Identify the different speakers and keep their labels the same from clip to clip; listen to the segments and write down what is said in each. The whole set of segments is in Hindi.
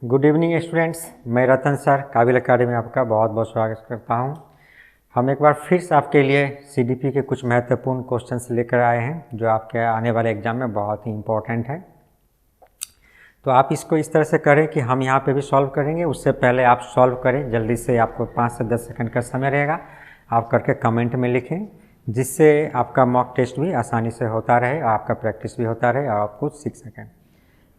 Speaker 1: गुड इवनिंग स्टूडेंट्स, मैं रतन सर काबिल अकेडमी में आपका बहुत बहुत स्वागत करता हूं। हम एक बार फिर से आपके लिए सीडीपी के कुछ महत्वपूर्ण क्वेश्चंस लेकर आए हैं जो आपके आने वाले एग्जाम में बहुत ही इम्पोर्टेंट है। तो आप इसको इस तरह से करें कि हम यहाँ पे भी सॉल्व करेंगे, उससे पहले आप सॉल्व करें जल्दी से। आपको 5 से 10 सेकंड का समय रहेगा, आप करके कमेंट में लिखें, जिससे आपका मॉक टेस्ट भी आसानी से होता रहे, आपका प्रैक्टिस भी होता रहे और आप कुछ सीख सकें।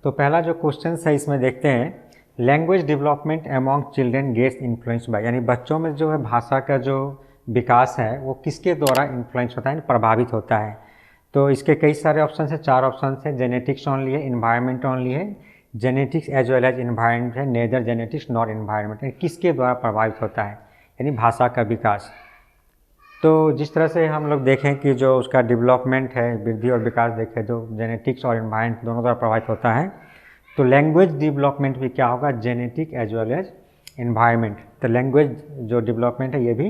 Speaker 1: तो पहला जो क्वेश्चन है इसमें देखते हैं, language development among children gets influence by, यानी बच्चों में जो है भाषा का जो विकास है वो किसके द्वारा इन्फ्लुएंस होता है, प्रभावित होता है। तो इसके कई सारे ऑप्शन है, 4 ऑप्शन है। जेनेटिक्स ओनली है, इन्वायरमेंट ओनली है, genetics as well as environment है, नेदर जेनेटिक्स नॉर इन्वायरमेंट। किसके द्वारा प्रभावित होता है, यानी भाषा का विकास। तो जिस तरह से हम लोग देखें कि जो उसका डेवलपमेंट है, वृद्धि और विकास देखें, जो जेनेटिक्स और इन्वायरमेंट दोनों द्वारा प्रभावित होता है, तो लैंग्वेज डेवलपमेंट भी क्या होगा, genetic as well as environment. तो लैंग्वेज जो डेवलपमेंट है ये भी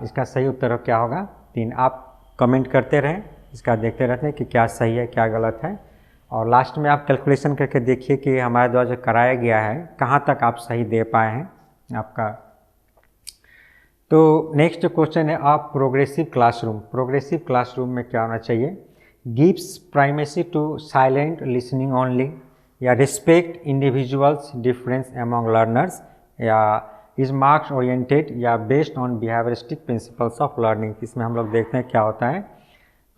Speaker 1: इसका सही उत्तर क्या होगा 3। आप कमेंट करते रहें, इसका देखते रहते हैं कि क्या सही है क्या गलत है, और लास्ट में आप कैलकुलेशन करके देखिए कि हमारे द्वारा जो कराया गया है कहाँ तक आप सही दे पाए हैं आपका। तो नेक्स्ट क्वेश्चन है, आप प्रोग्रेसिव क्लासरूम। प्रोग्रेसिव क्लासरूम में क्या होना चाहिए, gives primacy to silent listening only, या respect individuals difference among learners, या इज मार्क्स ओरिएंटेड, या based on behaviouristic principles of learning. इसमें हम लोग देखते हैं क्या होता है।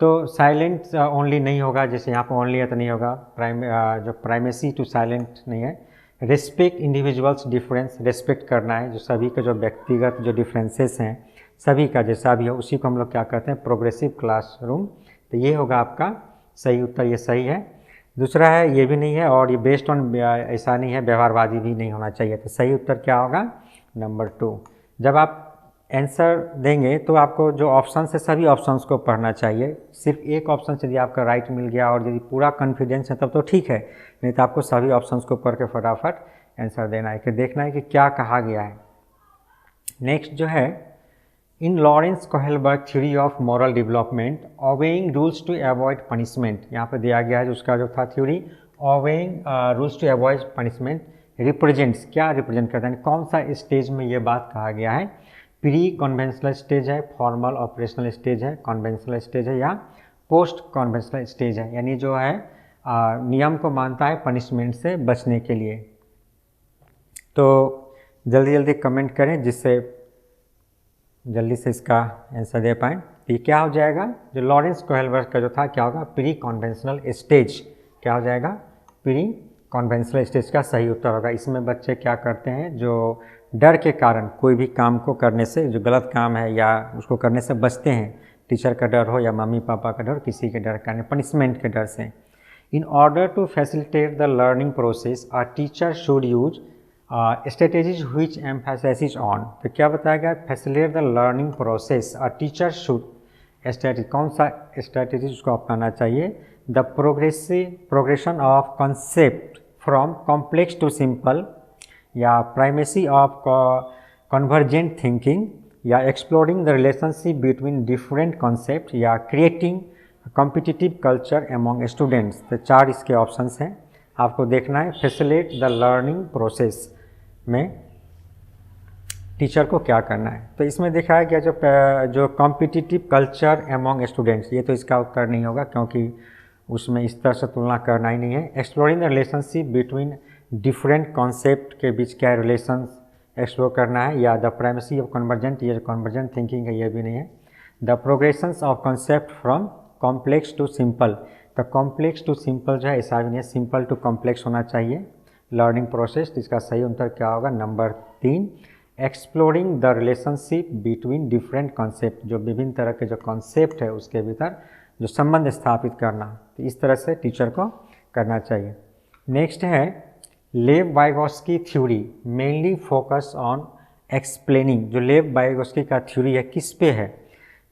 Speaker 1: तो साइलेंट ओनली नहीं होगा, जैसे यहाँ पर ओनली है तो नहीं होगा। जो प्राइमेसी टू साइलेंट नहीं है। रिस्पेक्ट इंडिविजुअल्स डिफरेंस, रिस्पेक्ट करना है जो सभी का जो व्यक्तिगत जो डिफरेंसेस हैं सभी का जैसा भी हो, उसी को हम लोग क्या कहते हैं, प्रोग्रेसिव क्लासरूम। तो ये होगा आपका सही उत्तर, ये सही है। दूसरा है ये भी नहीं है, और ये बेस्ड ऑन ऐसा नहीं है, व्यवहारवादी भी नहीं होना चाहिए। तो सही उत्तर क्या होगा, नंबर 2। जब आप आंसर देंगे तो आपको जो ऑप्शन है सभी ऑप्शंस को पढ़ना चाहिए। सिर्फ एक ऑप्शन यदि आपका राइट मिल गया और यदि पूरा कॉन्फिडेंस है तब तो ठीक है, नहीं तो आपको सभी ऑप्शंस को पढ़ के फटाफट आंसर देना है, कि देखना है कि क्या कहा गया है। नेक्स्ट जो है, in Lawrence Kohlberg theory of moral development, obeying rules to avoid punishment, यहाँ पर दिया गया है जो उसका जो था theory, obeying rules to avoid punishment represents, क्या रिप्रेजेंट करता है, कौन सा स्टेज में ये बात कहा गया है। प्री कन्वेंशनल स्टेज है, फॉर्मल ऑपरेशनल स्टेज है, कन्वेंशनल स्टेज है, या पोस्ट कन्वेंशनल स्टेज है, यानी जो है नियम को मानता है पनिशमेंट से बचने के लिए। तो जल्दी जल्दी कमेंट करें जिससे जल्दी से इसका आंसर दे पाएँ। तो ये क्या हो जाएगा, जो लॉरेंस कोहेलबर्ग का जो था क्या होगा, प्री कन्वेंशनल स्टेज। क्या हो जाएगा, प्री कन्वेंशनल स्टेज का सही उत्तर होगा। इसमें बच्चे क्या करते हैं, जो डर के कारण कोई भी काम को करने से, जो गलत काम है या उसको करने से बचते हैं, टीचर का डर हो या मम्मी पापा का डर, किसी के डर का, पनिशमेंट के डर से। In order to facilitate the learning process a teacher should use strategies which emphasise on. तो क्या बताया गया, facilitate the learning process a teacher should strategy, कौन सा स्ट्रेटेजी उसको अपनाना चाहिए, the progression of concept from complex to simple, या प्राइमेसी ऑफ कन्वर्जेंट थिंकिंग, या exploring the relationship between different concept, या creating competitive culture among students. तो 4 इसके ऑप्शंस हैं, आपको देखना है फैसिलिटेट द लर्निंग प्रोसेस में टीचर को क्या करना है। तो इसमें दिखाया गया जो कॉम्पिटिटिव कल्चर एमॉन्ग स्टूडेंट्स, ये तो इसका उत्तर नहीं होगा क्योंकि उसमें इस तरह से तुलना करना ही नहीं है। Exploring the relationship between different concept के बीच क्या रिलेशन एक्सप्लोर करना है, या द प्राइमेसी ऑफ कन्वर्जेंट, ये जो कन्वर्जेंट थिंकिंग है ये भी नहीं है। The progressions of concept from complex to simple, तो कॉम्प्लेक्स टू सिंपल जो है ऐसा भी नहीं है, सिंपल टू कॉम्प्लेक्स होना चाहिए लर्निंग प्रोसेस। तो इसका सही उत्तर क्या होगा, number 3। Exploring the relationship between different concept, जो विभिन्न तरह के जो कॉन्सेप्ट है उसके भीतर जो संबंध स्थापित करना, तो इस तरह से टीचर को करना चाहिए। नेक्स्ट है, Lev Vygotsky theory mainly focus on explaining, जो लेव वाइगोस्की का थ्योरी है किस पे है,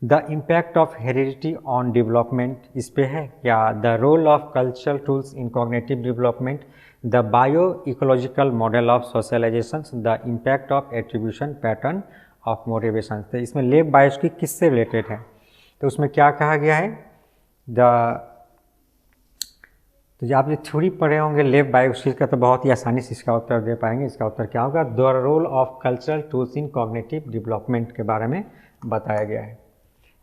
Speaker 1: the impact of heredity on development इस पे है, या the role of cultural tools in cognitive development, the bio ecological model of socialization, the impact of attribution pattern of motivation. तो इसमें लेव वाइगोस्की किससे रिलेटेड है, तो उसमें क्या कहा गया है, द तो जो आप जो थ्योरी पढ़े होंगे लेफ्ट बाय उस चीज़ का, तो बहुत ही आसानी से इसका उत्तर दे पाएंगे। इसका उत्तर क्या होगा? The role of cultural tools in cognitive development के बारे में बताया गया है।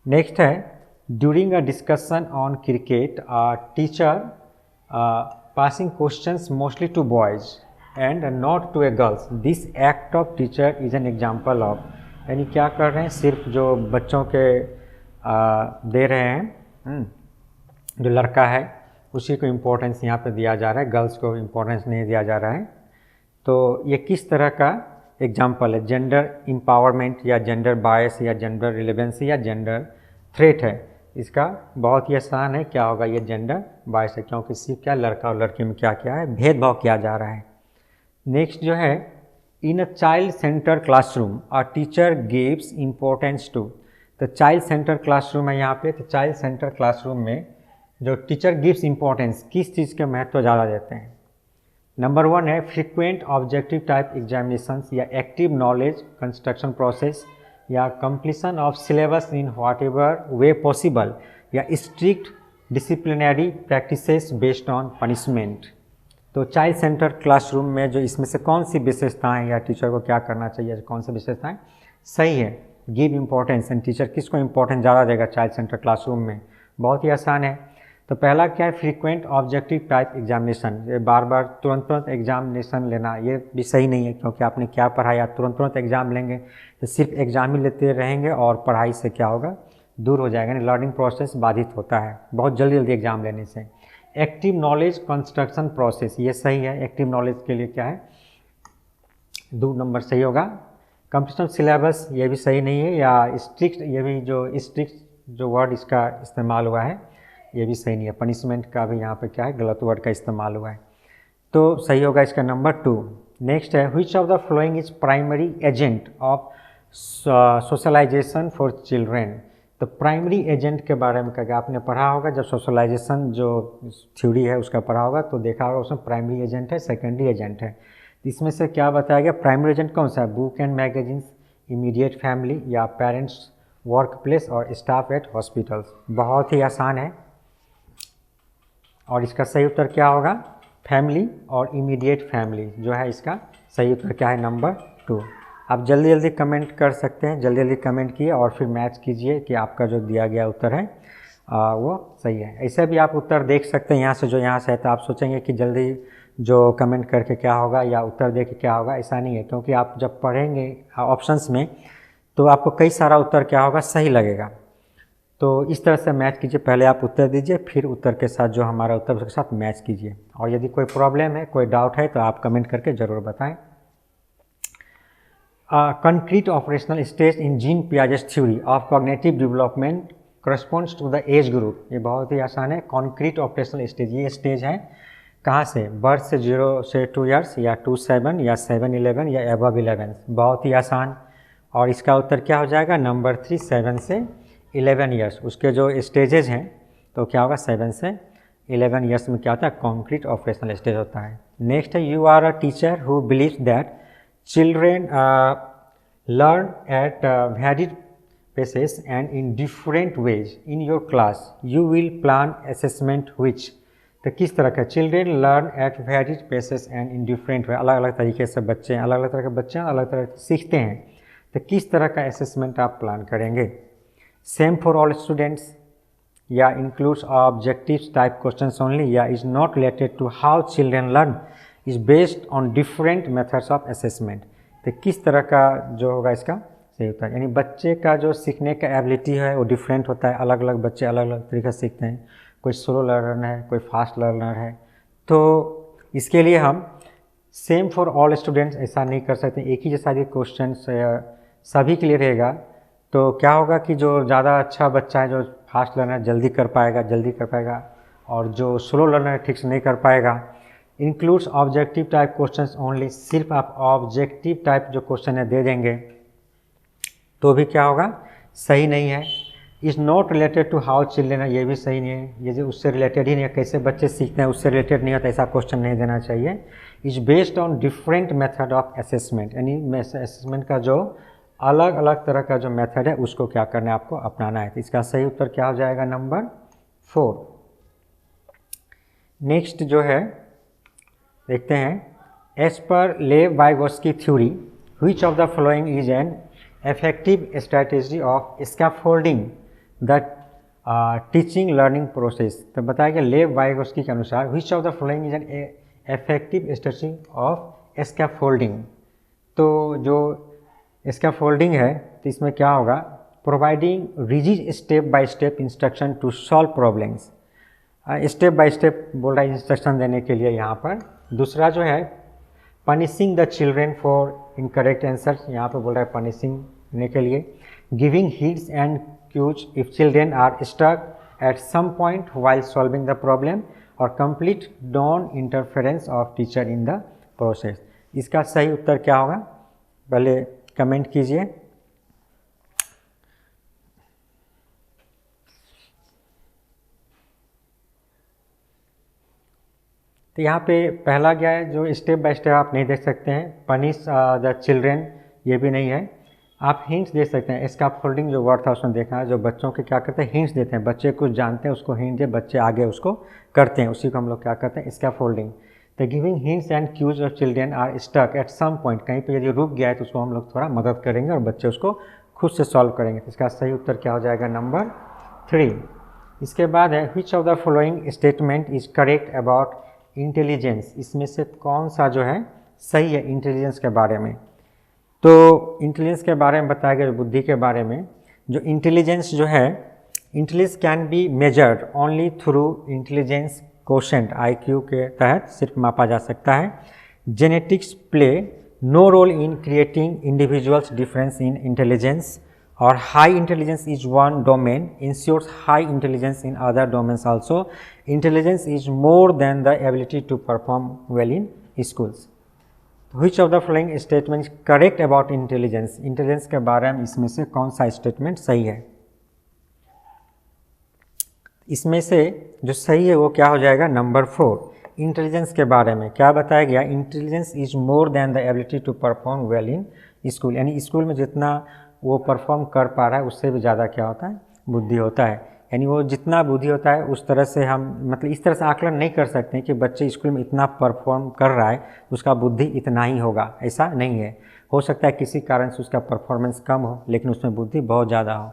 Speaker 1: नेक्स्ट है, during a discussion on cricket teacher passing questions mostly to boys and not to a girls, this act of teacher is an example of. यानी क्या कर रहे हैं, सिर्फ जो बच्चों के दे रहे हैं, जो लड़का है उसी को इम्पोर्टेंस यहाँ पे दिया जा रहा है, गर्ल्स को इम्पोर्टेंस नहीं दिया जा रहा है। तो ये किस तरह का एग्जाम्पल है? जेंडर एम्पावरमेंट या जेंडर बायस या जेंडर रिलेवेंसी या जेंडर थ्रेट है? इसका बहुत ही आसान है, क्या होगा? ये जेंडर बायस है, क्योंकि सिर्फ क्या लड़का और लड़की में क्या क्या है, भेदभाव किया जा रहा है। नेक्स्ट जो है, in a child centre classroom a teacher gives importance to. तो चाइल्ड सेंटर क्लासरूम है यहाँ पे, तो चाइल्ड सेंटर क्लासरूम में जो टीचर गिव्स इम्पोर्टेंस, किस चीज़ के महत्व ज़्यादा देते हैं? नंबर 1 है फ्रीक्वेंट ऑब्जेक्टिव टाइप एग्जामिनेशंस या एक्टिव नॉलेज कंस्ट्रक्शन प्रोसेस या completion of syllabus in whatever way possible या strict disciplinary practices based on punishment. तो चाइल्ड सेंटर क्लासरूम में जो इसमें से कौन सी विशेषताएँ या टीचर को क्या करना चाहिए, कौन सी विशेषताएँ सही है? गिव इम्पोर्टेंस, एंड टीचर किसको इम्पोर्टेंस ज़्यादा देगा चाइल्ड सेंटर क्लासरूम में? बहुत ही आसान है। तो पहला क्या है? फ्रीक्वेंट ऑब्जेक्टिव टाइप एग्जामिनेशन, ये बार बार तुरंत एग्जामिनेशन लेना ये भी सही नहीं है, क्योंकि आपने क्या पढ़ाया, तुरंत एग्जाम लेंगे तो सिर्फ एग्जाम ही लेते रहेंगे और पढ़ाई से क्या होगा, दूर हो जाएगा, यानी लर्निंग प्रोसेस बाधित होता है बहुत जल्दी एग्जाम लेने से। एक्टिव नॉलेज कंस्ट्रक्शन प्रोसेस, ये सही है। एक्टिव नॉलेज के लिए क्या है, 2 नंबर सही होगा। कंप्लीशन सिलेबस, ये भी सही नहीं है, या स्ट्रिक्ट, ये भी जो स्ट्रिक्ट जो वर्ड इसका इस्तेमाल हुआ है ये भी सही नहीं है। पनिशमेंट का भी यहाँ पे क्या है, गलत वर्ड का इस्तेमाल हुआ है, तो सही होगा इसका नंबर 2। नेक्स्ट है, which of the following is primary agent of socialization for children. तो प्राइमरी एजेंट के बारे में क्या आपने पढ़ा होगा, जब सोशलाइजेशन जो थ्योरी है उसका पढ़ा होगा तो देखा होगा उसमें प्राइमरी एजेंट है, सेकेंडरी एजेंट है। इसमें से क्या बताया गया, प्राइमरी एजेंट कौन सा है? Book and magazines, immediate family या पेरेंट्स, वर्क प्लेस और स्टाफ एट हॉस्पिटल्स। बहुत ही आसान है और इसका सही उत्तर क्या होगा? फैमिली और इमीडिएट फैमिली जो है इसका सही उत्तर क्या है, नंबर 2। आप जल्दी कमेंट कर सकते हैं, जल्दी कमेंट किए और फिर मैच कीजिए कि आपका जो दिया गया उत्तर है वो सही है। ऐसे भी आप उत्तर देख सकते हैं यहाँ से, जो यहाँ से है, तो आप सोचेंगे कि जल्दी जो कमेंट करके क्या होगा या उत्तर दे के क्या होगा, ऐसा नहीं है, क्योंकि आप जब पढ़ेंगे ऑप्शंस में तो आपको कई सारा उत्तर क्या होगा, सही लगेगा। तो इस तरह से मैच कीजिए, पहले आप उत्तर दीजिए, फिर उत्तर के साथ जो हमारा उत्तर उसके साथ मैच कीजिए। और यदि कोई प्रॉब्लम है, कोई डाउट है तो आप कमेंट करके ज़रूर बताएं। Concrete operational stage in Jean Piaget's theory of cognitive development corresponds to the age group. ये बहुत ही आसान है। कॉन्क्रीट ऑपरेशनल स्टेज, ये स्टेज है कहाँ से? बर्थ से 0 से 2 ईयर्स या 2 से 7 या 7 11 या एबव 11। बहुत ही आसान। और इसका उत्तर क्या हो जाएगा, नंबर 3 7 से 11 ईयर्स। उसके जो स्टेजेज हैं तो क्या होगा, 7 से 11 ईयर्स में क्या होता है, कॉन्क्रीट ऑपरेशनल स्टेज होता है। नेक्स्ट है, you are a teacher who believes that children learn at varied paces and in different ways in your class you will plan assessment which। तो किस तरह का, children learn at varied paces and in different way, अलग अलग तरीके से बच्चे अलग अलग तरह के बच्चे अलग तरह से सीखते हैं, तो किस तरह का असेसमेंट आप प्लान करेंगे? सेम फॉर ऑल स्टूडेंट्स या includes objective type questions only या is not related to how children learn is based on different methods of assessment. तो किस तरह का जो होगा इसका सही होता है, यानी बच्चे का जो सीखने का एबिलिटी है वो डिफरेंट होता है, अलग अलग बच्चे अलग अलग तरीके से सीखते हैं, कोई स्लो लर्नर है, कोई फास्ट लर्नर है। तो इसके लिए हम सेम फॉर ऑल स्टूडेंट्स ऐसा नहीं कर सकते, एक ही जैसा ये क्वेश्चन सभी के लिए रहेगा। तो क्या होगा कि जो ज़्यादा अच्छा बच्चा है, जो फास्ट लर्नर जल्दी कर पाएगा, और जो स्लो लर्नर ठीक से नहीं कर पाएगा। Includes objective type questions only, सिर्फ आप ऑब्जेक्टिव टाइप जो क्वेश्चन है दे देंगे तो भी क्या होगा, सही नहीं है। Is not related to how children है, ये भी सही नहीं है, ये जो उससे रिलेटेड ही नहीं है, कैसे बच्चे सीखते हैं उससे रिलेटेड नहीं होता, ऐसा क्वेश्चन नहीं देना चाहिए। Is based on different method of assessment, यानी असेसमेंट का जो अलग अलग तरह का जो मेथड है उसको क्या करना है, आपको अपनाना है। तो इसका सही उत्तर क्या हो जाएगा, नंबर 4। नेक्स्ट जो है देखते हैं, as per Lev Vygotsky theory which of the following is an effective strategy of scaffolding the teaching learning process. तो बताया गया लेव वाइगोस्की के अनुसार which of the following is an effective strategy of scaffolding. तो जो स्कैफोल्डिंग है तो इसमें क्या होगा, providing rigid step by step instruction to solve problems. Step by step बोल रहा है इंस्ट्रक्शन देने के लिए यहाँ पर। दूसरा जो है punishing the children for incorrect answer, यहाँ पर बोल रहा है पनिशिंग देने के लिए। Giving hints and cues if children are stuck at some point while solving the problem, और complete non interference of teacher in the process. इसका सही उत्तर क्या होगा, पहले कमेंट कीजिए। तो यहाँ पे पहला क्या है, जो स्टेप बाय स्टेप आप नहीं देख सकते हैं, पनिश द चिल्ड्रेन ये भी नहीं है। आप हिंट्स दे सकते हैं, स्कैफोल्डिंग जो वर्ड था उसमें देखा है, जो बच्चों के क्या करते हैं हिंट्स देते हैं, बच्चे कुछ जानते हैं उसको हिंट दे, बच्चे आगे उसको करते हैं, उसी को हम लोग क्या करते हैं स्कैफोल्डिंग। तो giving hints and cues of children are stuck at some point, कहीं पे यदि रुक गया है तो उसको हम लोग थोड़ा मदद करेंगे और बच्चे उसको खुद से सॉल्व करेंगे। तो इसका सही उत्तर क्या हो जाएगा, नंबर 3। इसके बाद है which of the following statement is correct about intelligence. इसमें से कौन सा जो है सही है इंटेलिजेंस के बारे में। तो इंटेलिजेंस के बारे में बताया गया, बुद्धि के बारे में, जो इंटेलिजेंस जो है, intelligence can be measured only through intelligence quotient, IQ के तहत सिर्फ मापा जा सकता है। Genetics play no role in creating individuals difference in intelligence, और high intelligence is one domain ensures high intelligence in other domains also. Intelligence is more than the ability to perform well in schools. Which of the following statement correct about intelligence, intelligence के बारे में इसमें से कौन सा स्टेटमेंट सही है। इसमें से जो सही है वो क्या हो जाएगा, नंबर 4। इंटेलिजेंस के बारे में क्या बताया गया, intelligence is more than the ability to perform well in school, यानी स्कूल में जितना वो परफॉर्म कर पा रहा है उससे भी ज़्यादा क्या होता है, बुद्धि होता है। यानी वो जितना बुद्धि होता है उस तरह से हम मतलब इस तरह से आकलन नहीं कर सकते कि बच्चे स्कूल में इतना परफॉर्म कर रहा है उसका बुद्धि इतना ही होगा, ऐसा नहीं है। हो सकता है किसी कारण से उसका परफॉर्मेंस कम हो लेकिन उसमें बुद्धि बहुत ज़्यादा हो।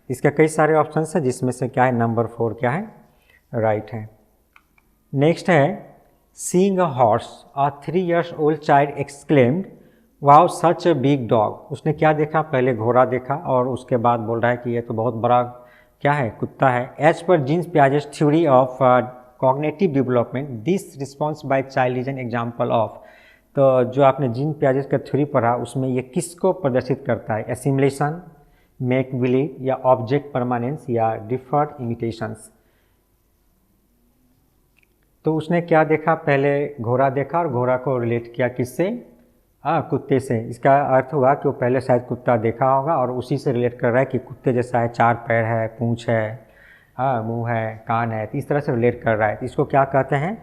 Speaker 1: इसके कई सारे ऑप्शन हैं जिसमें से क्या है, नंबर 4 क्या है, राइट है। नेक्स्ट है seeing a horse, a 3 years old child exclaimed wow such a big dog. उसने क्या देखा, पहले घोड़ा देखा और उसके बाद बोल रहा है कि ये तो बहुत बड़ा क्या है, कुत्ता है। As per Jean Piaget's theory of cognitive development this response by child is an example of. तो जो आपने जीन पियाजेस का थ्योरी पढ़ा उसमें ये किसको प्रदर्शित करता है, एसिमुलेशन, मेक बिलीव, या ऑब्जेक्ट परमानेंस, या डिफर्ड इमिटेशंस। तो उसने क्या देखा, पहले घोड़ा देखा और घोड़ा को रिलेट किया किससे, कुत्ते से। इसका अर्थ हुआ कि वो पहले शायद कुत्ता देखा होगा और उसी से रिलेट कर रहा है कि कुत्ते जैसा है, 4 पैर है, पूँछ है, मुंह है, कान है, तो इस तरह से रिलेट कर रहा है। तो इसको क्या कहते हैं,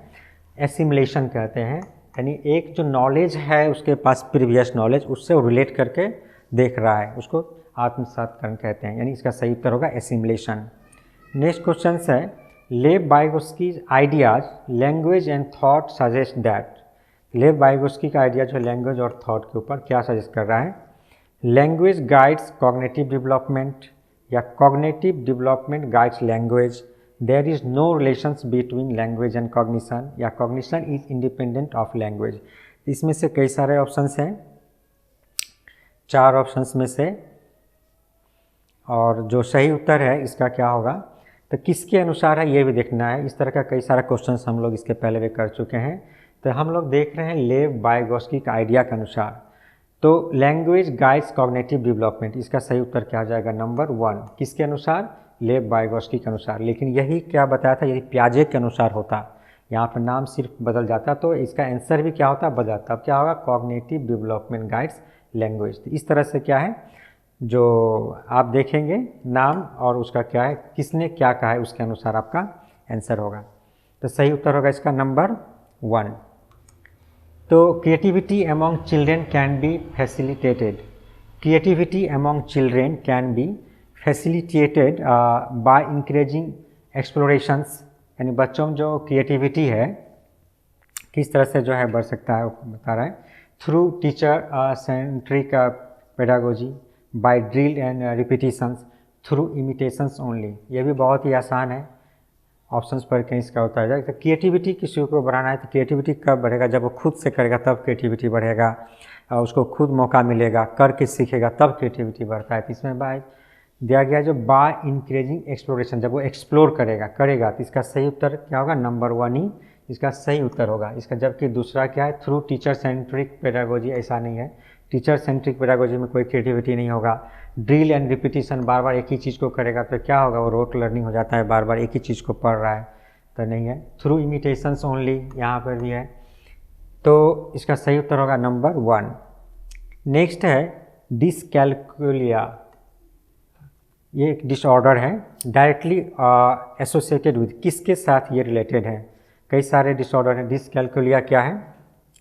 Speaker 1: एसिमुलेशन कहते हैं। यानी एक जो नॉलेज है उसके पास प्रीवियस नॉलेज, उससे वो रिलेट करके देख रहा है, उसको आत्मसातकरण कहते हैं। यानी इसका सही उत्तर होगा एसिमुलेशन। नेक्स्ट क्वेश्चन है Lev Vygotsky's ideas language and thought suggest that. Lev Vygotsky का आइडिया जो लैंग्वेज और थॉट के ऊपर क्या सजेस्ट कर रहा है, लैंग्वेज गाइड्स कॉग्निटिव डेवलपमेंट, या cognitive development guides language, there is no relations between language and cognition, या cognition is independent of language. इसमें से कई सारे ऑप्शंस हैं, 4 ऑप्शंस में से, और जो सही उत्तर है इसका क्या होगा, तो किसके अनुसार है ये भी देखना है। इस तरह का कई सारा क्वेश्चन हम लोग इसके पहले भी कर चुके हैं। तो हम लोग देख रहे हैं लेव वाइगोस्की का आइडिया के अनुसार। तो लैंग्वेज गाइड्स कॉग्निटिव डेवलपमेंट, इसका सही उत्तर क्या हो जाएगा, नंबर 1। किसके अनुसार, लेव वाइगोस्की के अनुसार। लेकिन यही क्या बताया था, यदि पियाजे के अनुसार होता, यहाँ पर नाम सिर्फ बदल जाता तो इसका आंसर भी क्या होता, बदल जाता। अब क्या होगा, कॉग्निटिव डेवलपमेंट गाइड्स लैंग्वेज। तो इस तरह से क्या है, जो आप देखेंगे नाम और उसका क्या है, किसने क्या कहा है, उसके अनुसार आपका आंसर होगा। तो सही उत्तर होगा इसका नंबर 1। तो creativity among children can be facilitated. Creativity among children can be facilitated by encouraging explorations यानी बच्चों में जो क्रिएटिविटी है किस तरह से जो है बढ़ सकता है वो बता रहा है। Through teacher centric pedagogy, by drill and repetitions, through imitations only. ये भी बहुत ही आसान है, ऑप्शंस पर कहीं इसका होता है। तो क्रिएटिविटी किसी को बढ़ाना है तो क्रिएटिविटी कब बढ़ेगा, जब वो खुद से करेगा तब क्रिएटिविटी बढ़ेगा, और उसको खुद मौका मिलेगा, करके सीखेगा तब क्रिएटिविटी बढ़ता है। तो इसमें बाय दिया गया जो बाय इंक्रीजिंग एक्सप्लोरेशन, जब वो एक्सप्लोर करेगा तो इसका सही उत्तर क्या होगा, नंबर 1 ही इसका सही उत्तर होगा इसका। जबकि दूसरा क्या है, थ्रू टीचर सेंट्रिक पेडागोजी, ऐसा नहीं है, टीचर सेंट्रिक पेडागोजी में कोई क्रिएटिविटी नहीं होगा। ड्रिल एंड रिपीटिशन, बार बार एक ही चीज़ को करेगा तो क्या होगा, वो रोट लर्निंग हो जाता है, बार बार एक ही चीज़ को पढ़ रहा है, तो नहीं है। थ्रू इमिटेशंस ओनली यहाँ पर भी है, तो इसका सही उत्तर होगा नंबर 1। नेक्स्ट है डिसकैल्कुलिया, ये एक डिसऑर्डर है, डायरेक्टली एसोसिएटेड विद, किसके साथ ये रिलेटेड है। कई सारे डिसऑर्डर हैं, डिसकैल्कुलिया क्या है,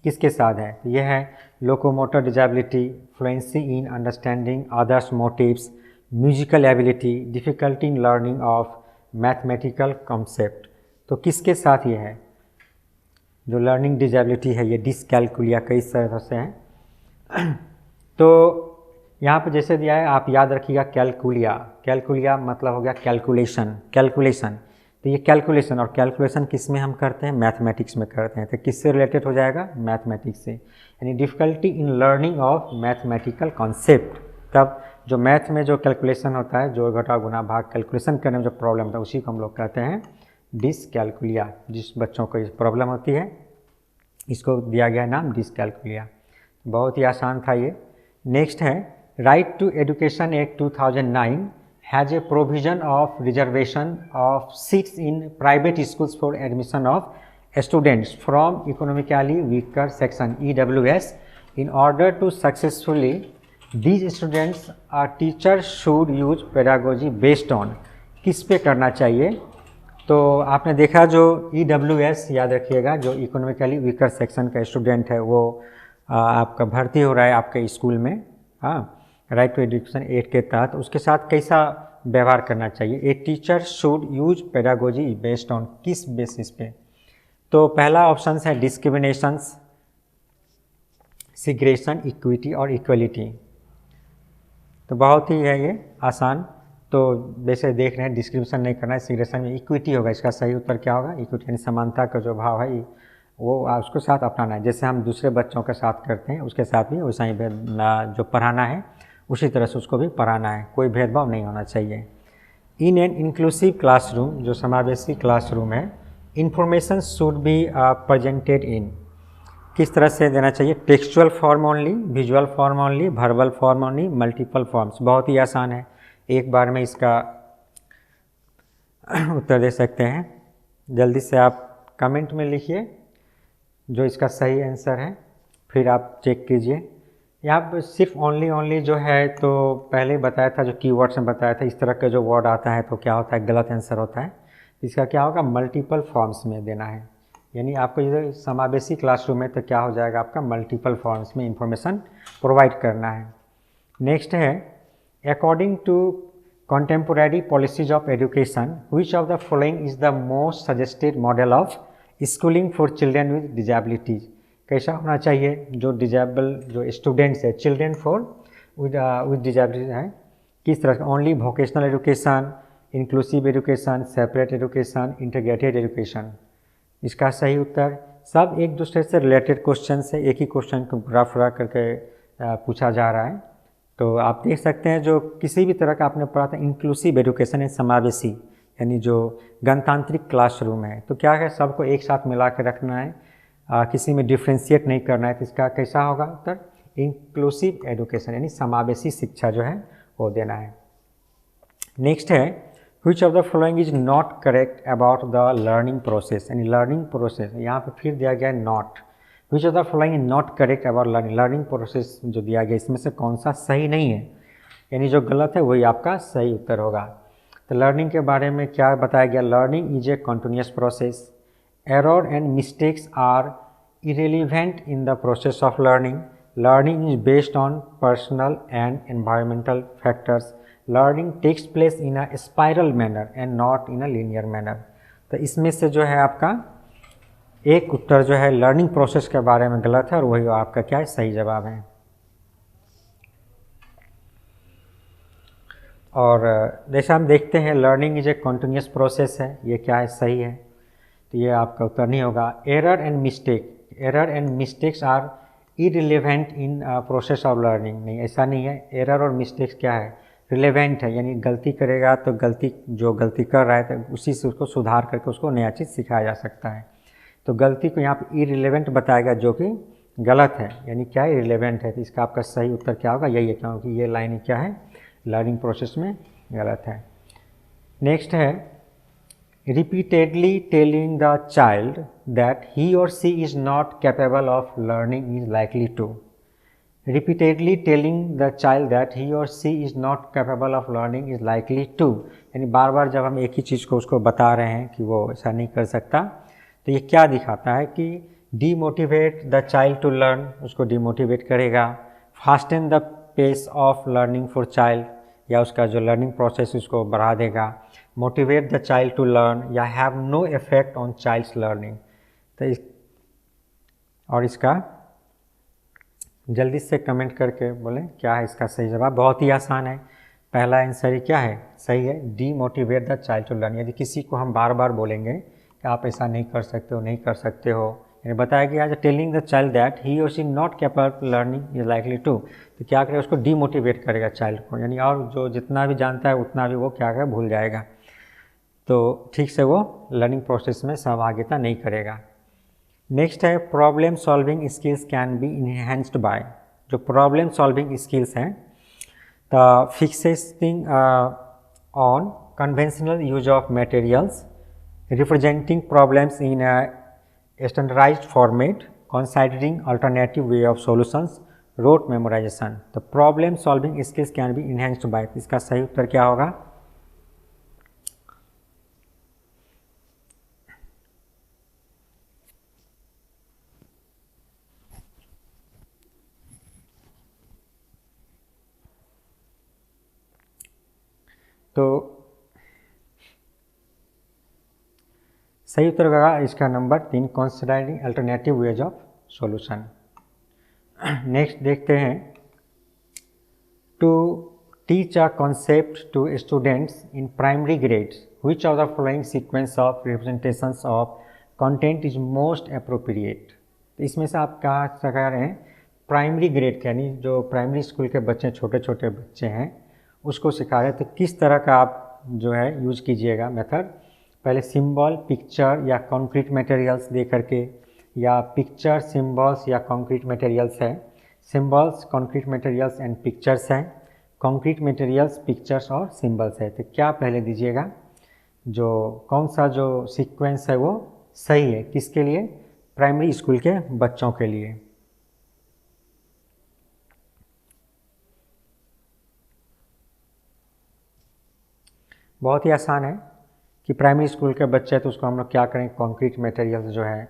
Speaker 1: किसके साथ है, तो ये है locomotor disability, fluency in understanding others motives, musical ability, difficulty in learning of mathematical concept. तो किसके साथ ये है, जो लर्निंग डिजेबिलिटी है ये डिसकैल्कुलिया कई तरह से है। तो यहाँ पे जैसे दिया है आप याद रखिएगा, कैलकुलिया मतलब हो गया कैलकुलेशन। तो ये कैलकुलेशन, और कैलकुलेशन किस में हम करते हैं, मैथमेटिक्स में करते हैं। तो किससे रिलेटेड हो जाएगा, मैथमेटिक्स से, यानी difficulty in learning of mathematical concept. तब जो मैथ में जो कैलकुलेशन होता है, जो घटा गुना भाग कैलकुलेशन करने में जो प्रॉब्लम होता है उसी को हम लोग कहते हैं डिसकैल्कुलिया। जिस बच्चों को इस प्रॉब्लम होती है इसको दिया गया नाम डिसकैल्कुलिया। बहुत ही आसान था ये। नेक्स्ट है right to education act 2009 has a provision of reservation of seats in private schools for admission of students from economically weaker section EWS. In order to successfully these students, a teacher should use pedagogy based on, किस पे करना चाहिए। तो आपने देखा जो EWS याद रखिएगा, जो इकोनॉमिकली वीकर सेक्शन का स्टूडेंट है वो आपका भर्ती हो रहा है आपके स्कूल में, हाँ, राइट टू एजुकेशन एक्ट के तहत, उसके साथ कैसा व्यवहार करना चाहिए। A teacher should use pedagogy based on, किस बेसिस पे। तो पहला ऑप्शन है डिस्क्रिमिनेशंस, सिग्रेशन, इक्विटी और इक्वलिटी। तो बहुत ही है ये आसान, तो वैसे देख रहे हैं डिस्क्रिमिनेशन नहीं करना है, सिग्रेशन में इक्विटी होगा, इसका सही उत्तर क्या होगा, इक्विटी यानी समानता का जो भाव है वो उसको साथ अपनाना है। जैसे हम दूसरे बच्चों के साथ करते हैं उसके साथ भी वैसा ही जो पढ़ाना है उसी तरह से उसको भी पढ़ाना है, कोई भेदभाव नहीं होना चाहिए। इन एन इंक्लूसिव क्लासरूम, जो समावेशी क्लासरूम है, information should be presented in, किस तरह से देना चाहिए, textual form only, visual form only, verbal form only, multiple forms. बहुत ही आसान है, एक बार में इसका उत्तर दे सकते हैं। जल्दी से आप कमेंट में लिखिए जो इसका सही आंसर है, फिर आप चेक कीजिए। यहाँ पर सिर्फ ओनली जो है, तो पहले बताया था, जो कीवर्ड्स में बताया था, इस तरह का जो वर्ड आता है तो क्या होता है, गलत आंसर होता है। इसका क्या होगा, मल्टीपल फॉर्म्स में देना है, यानी आपको ये समावेशी क्लासरूम है तो क्या हो जाएगा आपका, मल्टीपल फॉर्म्स में इंफॉर्मेशन प्रोवाइड करना है। नेक्स्ट है according to contemporary policies of education, which of the following is the most suggested model of schooling for children with disabilities। कैसा होना चाहिए जो डिजेबल जो स्टूडेंट्स है, चिल्ड्रेन फॉर विद डिजेबिलिटी है, किस तरह, only vocational education, inclusive education, separate education, integrated education. इसका सही उत्तर, सब एक दूसरे से रिलेटेड क्वेश्चन से, एक ही क्वेश्चन को ग्राफ करके पूछा जा रहा है। तो आप देख सकते हैं जो किसी भी तरह का आपने पढ़ा था, इंक्लूसिव एजुकेशन है, समावेशी, यानी जो गणतांत्रिक क्लासरूम है, तो क्या है, सबको एक साथ मिला के रखना है, किसी में डिफ्रेंशिएट नहीं करना है। तो इसका कैसा होगा उत्तर, इंक्लूसिव एजुकेशन, यानी समावेशी शिक्षा जो है वो देना है। नेक्स्ट है which of the following is not correct about the learning process, यानी लर्निंग प्रोसेस, यहाँ पे फिर दिया गया है not. Which of the following is not correct about learning process जो दिया गया, इसमें से कौन सा सही नहीं है, यानी जो गलत है वही आपका सही उत्तर होगा। तो लर्निंग के बारे में क्या बताया गया, learning is a continuous process, error and mistakes are irrelevant in the process of learning, learning is based on personal and environmental factors, learning takes place in a spiral manner and not in a linear manner. तो इसमें से जो है आपका एक उत्तर जो है लर्निंग प्रोसेस के बारे में गलत है और वही आपका क्या है, सही जवाब है। और जैसे हम देखते हैं learning is a continuous process है, ये क्या है, सही है, तो ये आपका उत्तर नहीं होगा। Error and mistakes are irrelevant in process of learning, नहीं ऐसा नहीं है। एरर और मिस्टेक्स क्या है, रिलेवेंट है, यानी गलती करेगा तो जो गलती कर रहा है तो उसी से उसको सुधार करके उसको नया चीज़ सिखाया जा सकता है। तो गलती को यहाँ पे इरिलेवेंट बताएगा जो कि गलत है, यानी क्या है, इरिलेवेंट है। तो इसका आपका सही उत्तर क्या होगा, यही है, क्योंकि ये लाइन क्या है, लर्निंग प्रोसेस में गलत है। नेक्स्ट है repeatedly telling the child that he or she is not capable of learning is likely to. Repeatedly telling the child that he or she is not capable of learning is likely to, यानी बार बार जब हम एक ही चीज़ को उसको बता रहे हैं कि वो ऐसा नहीं कर सकता, तो ये क्या दिखाता है कि demotivate the child to learn, उसको डीमोटिवेट करेगा। Fasten the pace of learning for child, या उसका जो लर्निंग प्रोसेस उसको बढ़ा देगा। Motivate the child to learn, या have no effect on child's learning. तो और इसका जल्दी से कमेंट करके बोलें क्या है इसका सही जवाब। बहुत ही आसान है, पहला आंसर ही क्या है, सही है, demotivate the child to learn. यदि किसी को हम बार बार बोलेंगे कि आप ऐसा नहीं कर सकते हो, नहीं कर सकते हो, यानी बताया गया है telling the child that he or she not capable learning is likely to, तो क्या करेगा, उसको डीमोटिवेट करेगा चाइल्ड को, यानी और जो जितना भी जानता है उतना भी वो क्या करेगा, भूल जाएगा, तो ठीक से वो लर्निंग प्रोसेस में सहभागिता नहीं करेगा। नेक्स्ट है problem solving skills can be enhanced by. जो प्रॉब्लम सॉल्विंग स्किल्स हैं, the fixing on conventional use of materials, representing problems in a standardized format, considering alternative way of solutions, rote memorization. The problem solving skills can be enhanced by, इसका सही उत्तर क्या होगा, तो सही उत्तर होगा इसका number 3, considering alternative ways of solution. Next देखते हैं, to teach a concept to students in primary grades which of the following sequence of representations of content is most appropriate. तो इसमें से आप कहाँ से कह रहे हैं, प्राइमरी ग्रेड के, यानी जो प्राइमरी स्कूल के बच्चे, छोटे छोटे बच्चे हैं, उसको सिखा रहे हैं। तो किस तरह का आप जो है यूज कीजिएगा मेथड, पहले सिंबल, पिक्चर या कॉन्क्रीट मटेरियल्स दे करके, या पिक्चर, सिंबल्स या कॉन्क्रीट मटेरियल्स है, symbols, concrete materials and pictures हैं, कॉन्क्रीट मटेरियल्स, पिक्चर्स और सिंबल्स है। तो क्या पहले दीजिएगा, जो कौन सा जो सीक्वेंस है वो सही है, किसके लिए, प्राइमरी स्कूल के बच्चों के लिए। बहुत ही आसान है कि प्राइमरी स्कूल के बच्चे हैं तो उसको हम लोग क्या करें, कॉन्क्रीट मटेरियल्स जो है,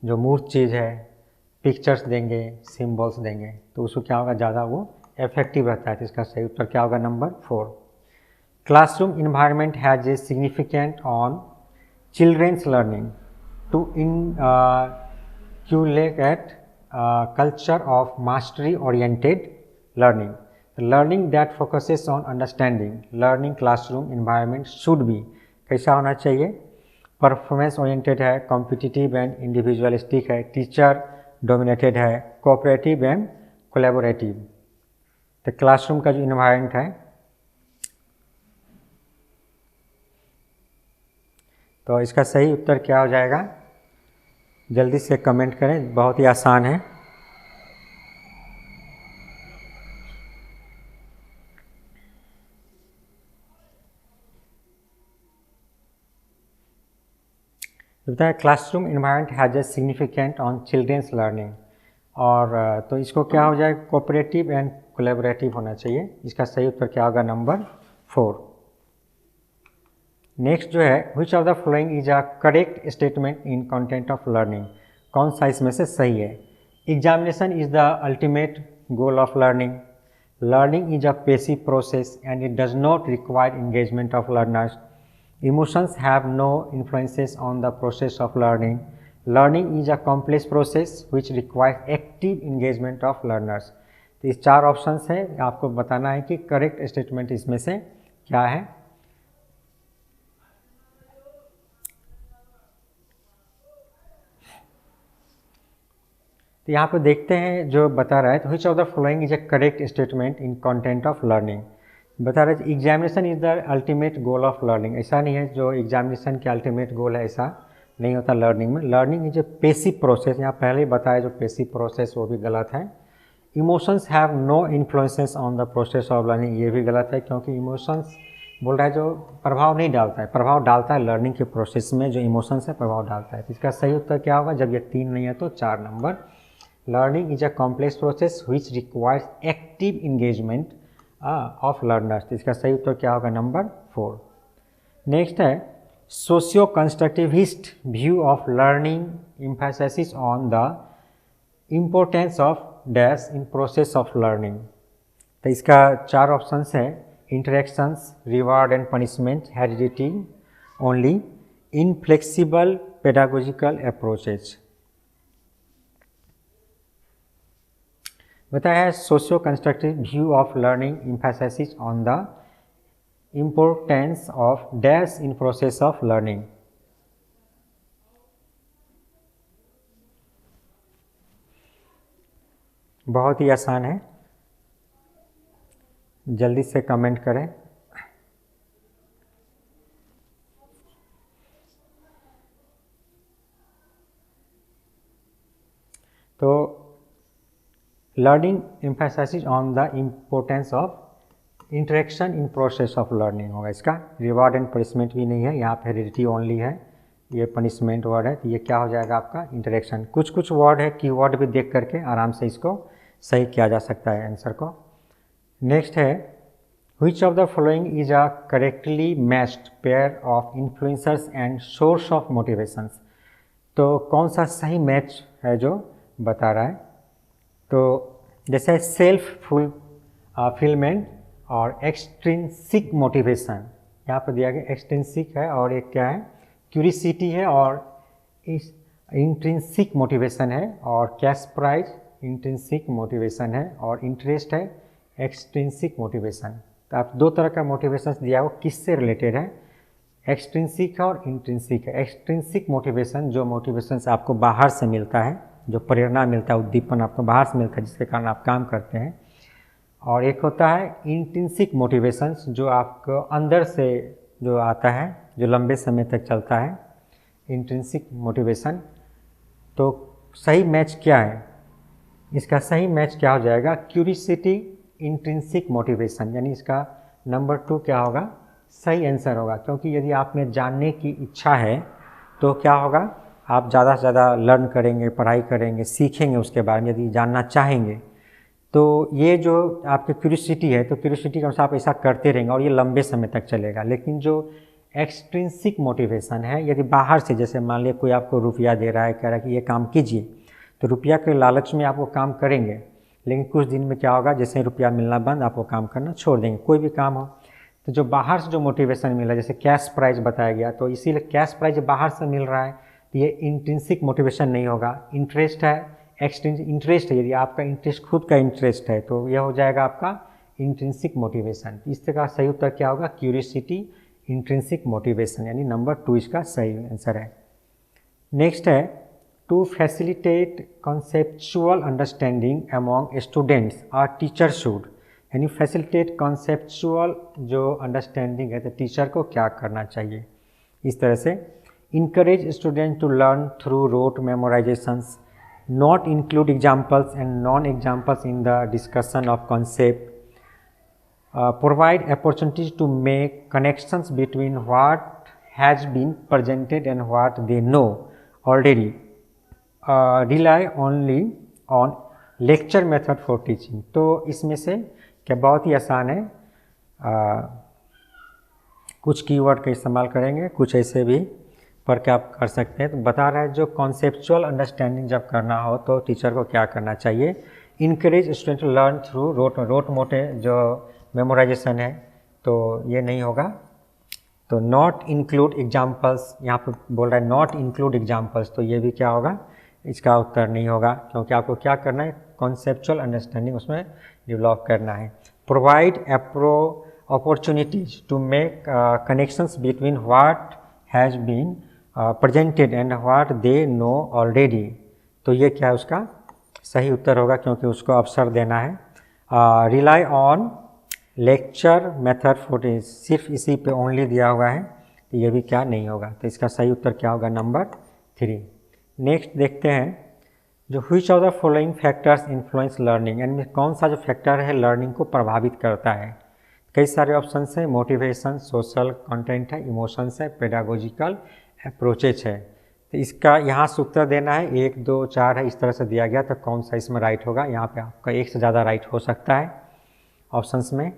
Speaker 1: जो मूर्त चीज़ है, पिक्चर्स देंगे, सिंबल्स देंगे, तो उसको क्या होगा, ज़्यादा वो इफेक्टिव रहता है। तो इसका सही उत्तर क्या होगा, number 4। Classroom environment has a significant on children's learning टू inculcate culture of mastery oriented learning. The learning that focuses on understanding learning classroom environment should be, कैसा होना चाहिए, परफॉर्मेंस ओरिएंटेड है, कॉम्पिटिटिव एंड इंडिविजुअलिस्टिक है, टीचर डोमिनेटेड है, कोऑपरेटिव एंड कोलैबोरेटिव। तो क्लासरूम का जो इन्वायरमेंट है, तो इसका सही उत्तर क्या हो जाएगा, जल्दी से कमेंट करें, बहुत ही आसान है। बताया classroom environment has a significant on children's learning, और तो इसको क्या हो जाएगा, कोऑपरेटिव एंड कोलैबोरेटिव होना चाहिए। इसका सही उत्तर क्या होगा, नंबर 4। नेक्स्ट जो है, which of the following is a correct statement in content of learning, कौन सा इसमें से सही है। Examination is the ultimate goal of learning, learning is a passive process and it does not require engagement of learners, Emotions have no influences on the process of learning. Learning is a complex process which requires active engagement of learners. तो इस 4 ऑप्शंस है, आपको बताना है कि करेक्ट स्टेटमेंट इसमें से क्या है। तो यहाँ पे देखते हैं जो बता रहा है, तो which of the following is a correct statement in content of learning. बता रहा है examination is the ultimate goal of learning. ऐसा नहीं है जो एग्जामिनेशन के अल्टीमेट गोल है, ऐसा नहीं होता लर्निंग में। Learning is A passive process, यहाँ पहले ही बताया जो पेसिव प्रोसेस वो भी गलत है। Emotions have no influences on the process of learning, ये भी गलत है, क्योंकि इमोशंस बोल रहा है जो प्रभाव नहीं डालता है, प्रभाव डालता है लर्निंग के प्रोसेस में, जो इमोशंस है प्रभाव डालता है। तो इसका सही उत्तर क्या होगा, जब ये 3 नहीं है तो 4 number. Learning is a complex process which requires active engagement of learners. तो इसका सही उत्तर क्या होगा, नंबर 4। नेक्स्ट है socio constructivist view of learning emphasis on the importance of dash in process of learning. तो इसका 4 ऑप्शंस है, interactions, reward and punishment, heredity only, inflexible pedagogical approaches. बताया है socio constructive view of learning emphasis on the importance of dash in process of learning. बहुत ही आसान है, जल्दी से कमेंट करें। तो learning emphasis on the importance of interaction in process of learning होगा इसका। रिवार्ड एंड पनिशमेंट भी नहीं है, यहाँ पे हेरिडिटी ओनली है, ये पनिशमेंट वर्ड है, तो ये क्या हो जाएगा आपका इंटरेक्शन। कुछ कुछ वर्ड है, कीवर्ड भी देख करके आराम से इसको सही किया जा सकता है आंसर को। नेक्स्ट है which of the following is a correctly matched pair of influencers and source of motivations. तो कौन सा सही मैच है जो बता रहा है, तो जैसे सेल्फ फुलफिलमेंट और एक्सट्रिंसिक मोटिवेशन, यहाँ पर दिया गया एक्सट्रिंसिक है और एक क्या है क्यूरियोसिटी है, और इस इंट्रिंसिक मोटिवेशन है, और कैश प्राइज इंट्रिंसिक मोटिवेशन है, और इंटरेस्ट है एक्सट्रिंसिक मोटिवेशन। तो आप 2 तरह का मोटिवेशन दिया हो, किससे रिलेटेड है, एक्सट्रिंसिक है और इंट्रिंसिक है। एक्सट्रिंसिक मोटिवेशन जो मोटिवेशन आपको बाहर से मिलता है, जो प्रेरणा मिलता है, उद्दीपन आपको बाहर से मिलता है जिसके कारण आप काम करते हैं, और एक होता है इंट्रिंसिक मोटिवेशन जो आपको अंदर से जो आता है, जो लंबे समय तक चलता है, इंट्रिंसिक मोटिवेशन। तो सही मैच क्या है, इसका सही मैच क्या हो जाएगा, क्यूरियोसिटी इंट्रिंसिक मोटिवेशन, यानी इसका नंबर 2 क्या होगा, सही आंसर होगा। क्योंकि यदि आप में जानने की इच्छा है तो क्या होगा, आप ज़्यादा से ज़्यादा लर्न करेंगे, पढ़ाई करेंगे, सीखेंगे उसके बारे में, यदि जानना चाहेंगे। तो ये जो आपकी क्यूरियोसिटी है, तो क्यूरियोसिटी के अनुसार आप ऐसा करते रहेंगे और ये लंबे समय तक चलेगा। लेकिन जो एक्सट्रिंसिक मोटिवेशन है, यदि बाहर से, जैसे मान लिया कोई आपको रुपया दे रहा है, कह रहा है कि ये काम कीजिए, तो रुपया के लालच में आप वो काम करेंगे, लेकिन कुछ दिन में क्या होगा, जैसे रुपया मिलना बंद, आप वो काम करना छोड़ देंगे, कोई भी काम हो। तो जो बाहर से जो मोटिवेशन मिला, जैसे कैश प्राइज बताया गया, तो इसीलिए कैश प्राइज बाहर से मिल रहा है, तो ये इंट्रिंसिक मोटिवेशन नहीं होगा। इंटरेस्ट है, एक्सट्रिंसिक इंटरेस्ट है, यदि आपका इंटरेस्ट खुद का इंटरेस्ट है तो यह हो जाएगा आपका इंट्रिंसिक मोटिवेशन। इस तरह का सही उत्तर क्या होगा, क्यूरियोसिटी इंट्रिंसिक मोटिवेशन, यानी नंबर 2 इसका सही आंसर है। नेक्स्ट है to facilitate conceptual understanding among students are teacher should, यानी फैसिलिटेट कॉन्सेप्चुअल जो अंडरस्टैंडिंग है तो टीचर को क्या करना चाहिए। इस तरह से encourage students to learn through rote memorizations, not include examples and non-examples in the discussion of concept, provide opportunities to make connections between what has been presented and what they know already, rely only on lecture method for teaching। तो इसमें से क्या बहुत ही आसान है, कुछ कीवर्ड का इस्तेमाल करेंगे, कुछ ऐसे भी पर क्या आप कर सकते हैं। तो बता रहा है जो कॉन्सेप्चुअल अंडरस्टैंडिंग जब करना हो तो टीचर को क्या करना चाहिए, encourage student to learn through rote मोटे जो मेमोराइजेशन है तो ये नहीं होगा, तो नॉट इंक्लूड एग्जाम्पल्स, यहाँ पे बोल रहा है नॉट इंक्लूड एग्जाम्पल्स, तो ये भी क्या होगा, इसका उत्तर नहीं होगा, क्योंकि आपको क्या करना है, कॉन्सेप्चुअल अंडरस्टैंडिंग उसमें डेवलप करना है। Provide opportunities to make connections between what has been presented and what they know already, तो ये क्या है, उसका सही उत्तर होगा, क्योंकि उसको अवसर देना है। Rely on lecture method for सिर्फ इसी पे ओनली दिया हुआ है, तो ये भी क्या नहीं होगा, तो इसका सही उत्तर क्या होगा, नंबर 3। नेक्स्ट देखते हैं, जो which of the following factors influence learning, यानी कौन सा जो फैक्टर है लर्निंग को प्रभावित करता है। कई सारे ऑप्शन है, मोटिवेशन, सोशल कंटेंट है, इमोशंस है, पेडागोजिकल अप्रोचेज है। तो इसका यहाँ से उत्तर देना है, 1 2 4 है, इस तरह से दिया गया, तो कौन सा इसमें राइट होगा। यहाँ पे आपका एक से ज़्यादा राइट हो सकता है ऑप्शंस में।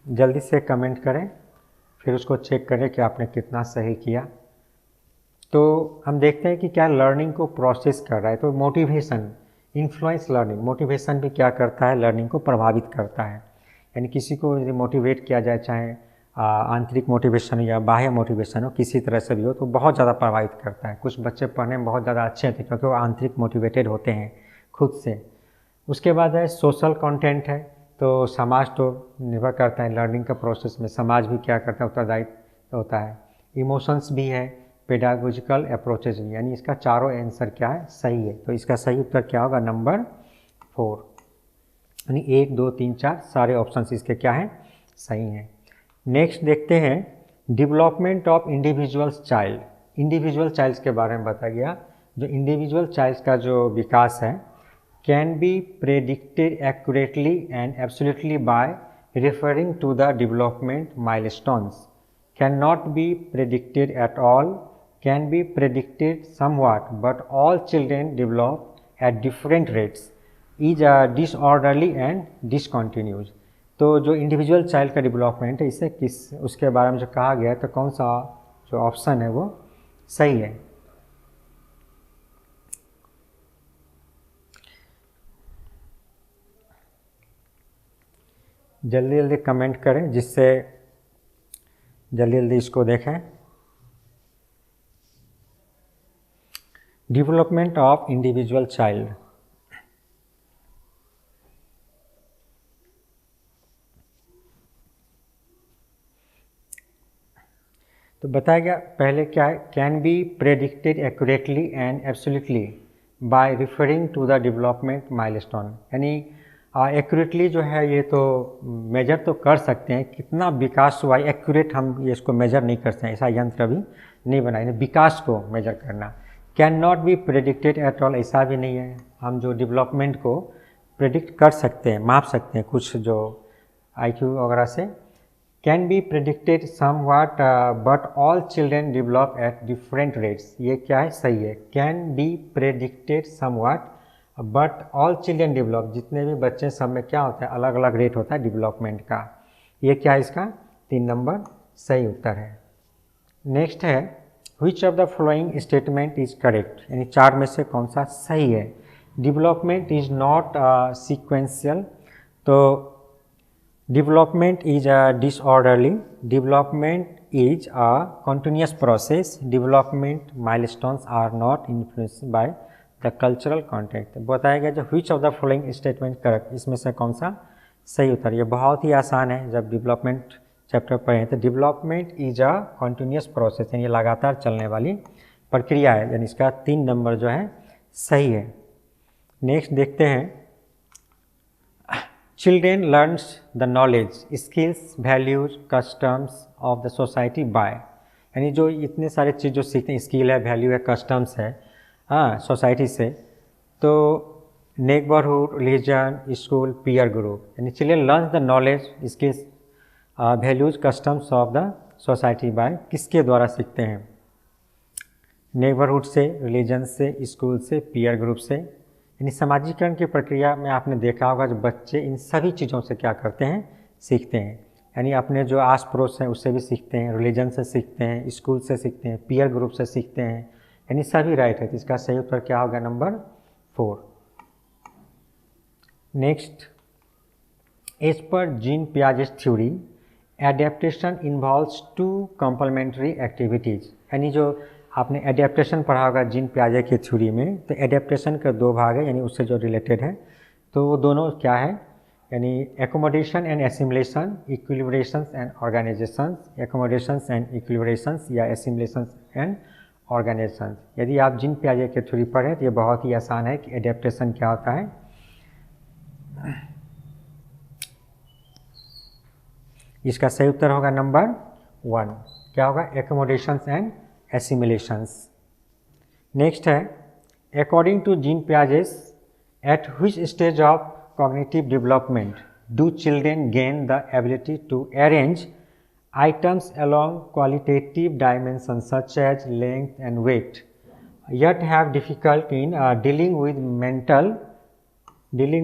Speaker 1: जल्दी से कमेंट करें, फिर उसको चेक करें कि आपने कितना सही किया। तो हम देखते हैं कि क्या लर्निंग को प्रोसेस कर रहा है, तो मोटिवेशन इन्फ्लुएंस लर्निंग, मोटिवेशन भी क्या करता है, लर्निंग को प्रभावित करता है। यानी किसी को यदि मोटिवेट किया जाए, चाहे आंतरिक मोटिवेशन या बाह्य मोटिवेशन हो, किसी तरह से भी हो, तो बहुत ज़्यादा प्रभावित करता है। कुछ बच्चे पढ़ने में बहुत ज़्यादा अच्छे थे क्योंकि वो आंतरिक मोटिवेटेड होते हैं खुद से। उसके बाद है सोशल कंटेंट है, तो समाज तो निर्भर करता है लर्निंग का प्रोसेस में, समाज भी क्या करता है, उत्तरदायित्व होता है। इमोशंस भी है, पेडागोजिकल अप्रोचेज भी, यानी इसका चारों आंसर क्या है, सही है। तो इसका सही उत्तर क्या होगा, नंबर 4, यानी 1 2 3 4 सारे ऑप्शंस इसके क्या हैं, सही हैं। नेक्स्ट देखते हैं, development of individuals child, individual child's के बारे में बताया गया। जो इंडिविजुअल चाइल्ड्स का जो विकास है, can be predicted accurately and absolutely by referring to the development milestones, can not be predicted at all, can be predicted somewhat, but all children develop at different rates, is disorderly and discontinues. तो जो इंडिविजुअल चाइल्ड का डेवलपमेंट है, इसे किस उसके बारे में जो कहा गया है, तो कौन सा जो ऑप्शन है वो सही है। जल्दी जल्दी कमेंट करें, जिससे जल्दी जल्दी इसको देखें। डेवलपमेंट ऑफ इंडिविजुअल चाइल्ड, तो बताया गया पहले क्या है, can be predicted accurately and absolutely by referring to the development milestone, यानी एक्यूरेटली जो है ये तो मेजर तो कर सकते हैं, कितना विकास हुआ है एक्यूरेट हम ये इसको मेजर नहीं कर सकते, ऐसा यंत्र अभी नहीं बनाए विकास को मेजर करना। Can not be predicted at all, ऐसा भी नहीं है, हम जो डेवलपमेंट को प्रेडिक्ट कर सकते हैं, माप सकते हैं कुछ जो IQ वगैरह से। Can be predicted somewhat but all children develop at different rates, ये क्या है, सही है। Can be predicted somewhat but all children develop, जितने भी बच्चे सब में क्या होता है, अलग अलग रेट होता है डेवलपमेंट का, ये क्या है, इसका 3 नंबर सही उत्तर है। नेक्स्ट है, which of the following statement is correct, यानी 4 में से कौन सा सही है। डेवलपमेंट इज नॉट सीक्वेंशियल, तो development is a disorderly, development is a continuous process, development milestones are not influenced by the cultural context. बताया गया जो which of the following statement correct, इसमें से कौन सा सही उत्तर। ये बहुत ही आसान है, जब डेवलपमेंट चैप्टर पढ़े तो development is a continuous process, यानी लगातार चलने वाली प्रक्रिया है, यानी इसका 3 नंबर जो है सही है। नेक्स्ट देखते हैं, children learns the knowledge, skills, values, customs of the society bye, यानी जो इतने सारे चीज़ जो सीखते हैं, स्किल है, वैल्यू है, कस्टम्स है, हाँ सोसाइटी से, तो neighbourhood, religion, school, peer group, यानी children learns the knowledge, skills, values, customs of the society by, किसके द्वारा सीखते हैं, नेबरहुड से, रिलीजन से, स्कूल से, पीयर ग्रुप से। यानी सामाजिकरण की प्रक्रिया में आपने देखा होगा जो बच्चे इन सभी चीज़ों से क्या करते हैं, सीखते हैं, यानी अपने जो आस पड़ोस हैं उससे भी सीखते हैं, रिलीजन से सीखते हैं, स्कूल से सीखते हैं, पीयर ग्रुप से सीखते हैं, यानी सभी राइट है। तो इसका सही उत्तर क्या होगा, number 4। Next, as per Jean Piaget's theory, adaptation involves two complementary activities, यानी जो आपने एडेप्टेशन पढ़ा होगा जीन पियाजे की थ्योरी में, तो एडेप्टेशन के दो भाग है, यानी उससे जो रिलेटेड है, तो वो दोनों क्या है, यानी accommodation and assimilation, equilibrations and organisations, accommodations and equilibrations या एसिमुलेशंस एंड ऑर्गेनाइजेशंस। यदि आप जीन पियाजे की थ्योरी पढ़ें तो ये बहुत ही आसान है कि एडेप्टेशन क्या होता है। इसका सही उत्तर होगा नंबर 1, क्या होगा, एकोमोडेशंस एंड एसिमुलेशंस। नेक्स्ट है, according to Jean Piaget's at which stage of cognitive development do children gain the ability to arrange items along qualitative dimensions such as length and weight, yet have difficulty in dealing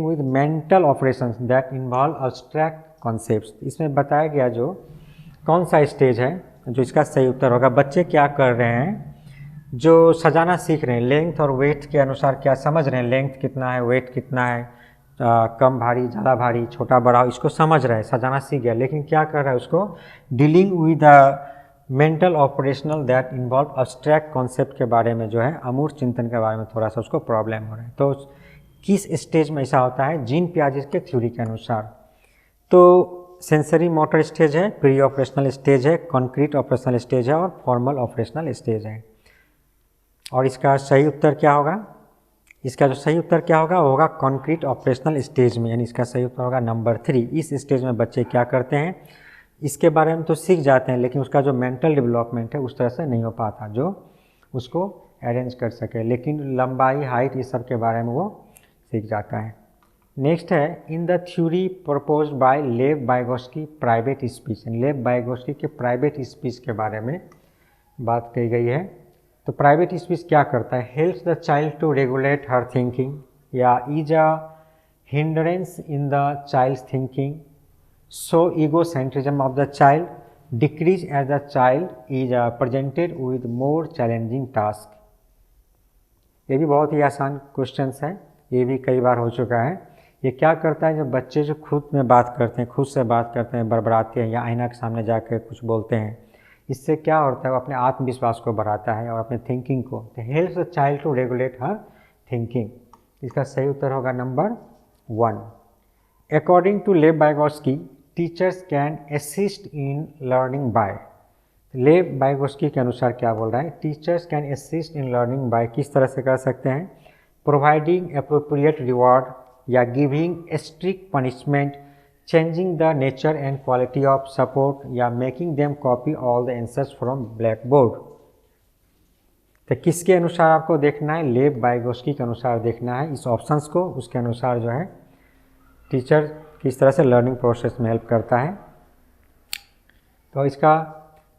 Speaker 1: with mental operations that involve abstract concepts। इसमें बताया गया जो कौन सा स्टेज है जो इसका सही उत्तर होगा। बच्चे क्या कर रहे हैं, जो सजाना सीख रहे हैं, लेंथ और वेट के अनुसार क्या समझ रहे हैं, लेंथ कितना है, वेट कितना है, कम भारी, ज़्यादा भारी, छोटा बड़ा, इसको समझ रहा है, सजाना सीख गया, लेकिन क्या कर रहा है, उसको dealing with mental operational that involve abstract concept के बारे में जो है, अमूर्त चिंतन के बारे में थोड़ा सा उसको प्रॉब्लम हो रहा है। तो किस स्टेज में ऐसा होता है जीन पियाजे के थ्योरी के अनुसार, तो सेंसरी मोटर स्टेज है, प्री ऑपरेशनल स्टेज है, कॉन्क्रीट ऑपरेशनल स्टेज है और फॉर्मल ऑपरेशनल स्टेज है। और इसका सही उत्तर क्या होगा, इसका जो सही उत्तर क्या होगा, वो होगा कॉन्क्रीट ऑपरेशनल स्टेज में, यानी इसका सही उत्तर होगा नंबर 3। इस स्टेज में बच्चे क्या करते हैं, इसके बारे में तो सीख जाते हैं, लेकिन उसका जो मेंटल डेवलपमेंट है उस तरह से नहीं हो पाता जो उसको अरेंज कर सके, लेकिन लंबाई, हाइट, इस सब के बारे में वो सीख जाता है। नेक्स्ट है, in the theory proposed by Lev Vygotsky private speech, लेव वाइगोत्स्की के प्राइवेट स्पीच के बारे में बात की गई है। तो प्राइवेट स्पीच क्या करता है, helps the child to regulate her thinking या is a hindrance in the child's thinking, so egocentrism of the child decreases as the child is presented with more challenging task. ये भी बहुत ही आसान क्वेश्चन है, ये भी कई बार हो चुका है। ये क्या करता है, जब बच्चे जो खुद में बात करते हैं, खुद से बात करते हैं, बड़बड़ाते हैं या आईना के सामने जाकर कुछ बोलते हैं, इससे क्या होता है, वो अपने आत्मविश्वास को बढ़ाता है और अपने थिंकिंग को, helps the child to regulate her thinking. इसका सही उत्तर होगा number 1। According to Lev Vygotsky teachers can assist in learning by, Lev Vygotsky के अनुसार क्या बोल रहा है, teachers can assist in learning by किस तरह से कर सकते हैं, प्रोवाइडिंग अप्रोप्रिएट रिवॉर्ड या giving strict punishment, changing the nature and quality of support या making them copy all the answers from black board. तो किसके अनुसार आपको देखना है, लेव वाइगोत्स्की के अनुसार देखना है इस ऑप्शंस को, उसके अनुसार जो है टीचर किस तरह से लर्निंग प्रोसेस में हेल्प करता है। तो इसका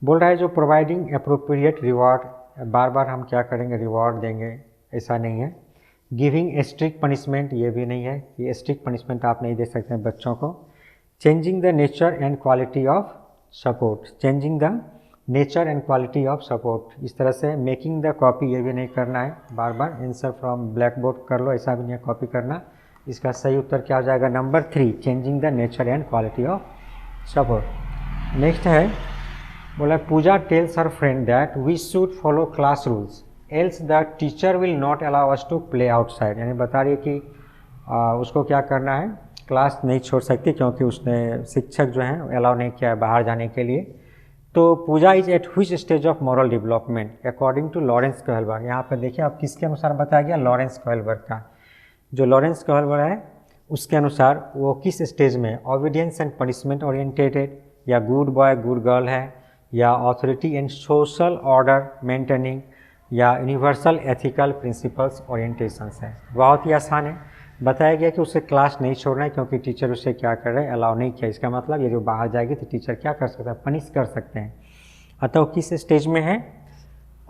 Speaker 1: बोल रहा है जो प्रोवाइडिंग अप्रोप्रिएट रिवॉर्ड, बार बार हम क्या करेंगे, रिवॉर्ड देंगे, ऐसा नहीं है। गिविंग स्ट्रिक्ट पनिशमेंट, ये भी नहीं है, ये स्ट्रिक्ट पनिशमेंट आप नहीं दे सकते हैं बच्चों को। Changing the nature and quality of support, changing the nature and quality of support, इस तरह से। मेकिंग द कॉपी, ये भी नहीं करना है, बार बार आंसर फ्रॉम ब्लैक बोर्ड कर लो, ऐसा भी नहीं है कॉपी करना। इसका सही उत्तर क्या हो जाएगा, number 3, changing the nature and quality of support. Next है, बोला Pooja tells her friend that we should follow class rules else the teacher will not allow us to play outside, यानी बता रही है कि उसको क्या करना है, क्लास नहीं छोड़ सकती क्योंकि उसने शिक्षक जो हैं अलाउ नहीं किया है बाहर जाने के लिए। तो Pooja is at which stage of moral development according to Lawrence Kohlberg. यहाँ पर देखिए आप किसके अनुसार बताया गया, लॉरेंस कोहलबर्ग का। जो लॉरेंस कोहलबर्ग है उसके अनुसार वो किस स्टेज में, ऑबिडियंस एंड पनिशमेंट ओरिएंटेड, या गुड बॉय गुड गर्ल है, या authority and social order maintaining, या यूनिवर्सल एथिकल प्रिंसिपल्स ओरिएंटेशंस है। बहुत ही आसान है, बताया गया कि उसे क्लास नहीं छोड़ना है क्योंकि टीचर उसे क्या कर रहे हैं, अलाउ नहीं किया। इसका मतलब ये जो बाहर जाएगी तो टीचर क्या कर सकता है, पनिश कर सकते हैं। अतः किस स्टेज में है,